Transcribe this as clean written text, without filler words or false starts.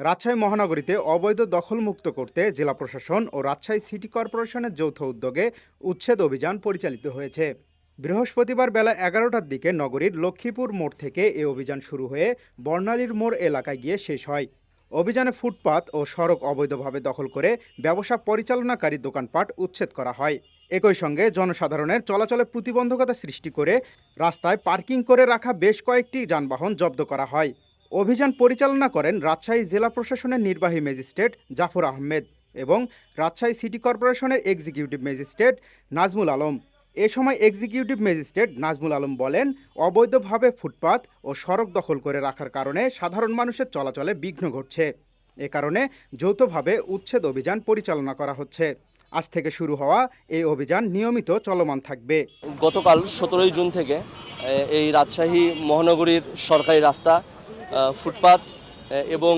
রাজশাহী মহানগরীতে অবৈধ দখলমুক্ত করতে জেলা প্রশাসন ও রাজশাহী সিটি কর্পোরেশনের যৌথ উদ্যোগে উচ্ছেদ অভিযান পরিচালিত হয়েছে। বৃহস্পতিবার বেলা 11টার দিকে নগরীর লক্ষ্মীপুর মোড় থেকে এ অভিযান শুরু হয়ে বর্ণালীর মোড় এলাকায় গিয়ে শেষ হয়। অভিযানে ফুটপাত ও সড়ক অবৈধভাবে দখল করে ব্যবসা পরিচালনাকারী দোকানপাট উচ্ছেদ করা হয়। একই সঙ্গে জনসাধারণের চলাচলে প্রতিবন্ধকতা সৃষ্টি করে রাস্তায় পার্কিং করে রাখা বেশ কয়েকটি যানবাহন জব্দ করা হয়। অভিযান পরিচালনা করেন রাজশাহী জেলা প্রশাসনের নির্বাহী ম্যাজিস্ট্রেট জাফর আহমেদ এবং রাজশাহী সিটি কর্পোরেশনের এক্সিকিউটিভ ম্যাজিস্ট্রেট নাজমুল আলম। এ সময় এক্সিকিউটিভ ম্যাজিস্ট্রেট নাজমুল আলম বলেন, অবৈধভাবে ফুটপাত ও সড়ক দখল করে রাখার কারণে সাধারণ মানুষের চলাচলে বিঘ্ন ঘটছে। এ কারণে যৌথভাবে উচ্ছেদ অভিযান পরিচালনা করা হচ্ছে। আজ থেকে শুরু হওয়া এই অভিযান নিয়মিত চলমান থাকবে। গতকাল 17 জুন থেকে এই রাজশাহী মহানগরীর সরকারি রাস্তা, ফুটপাত এবং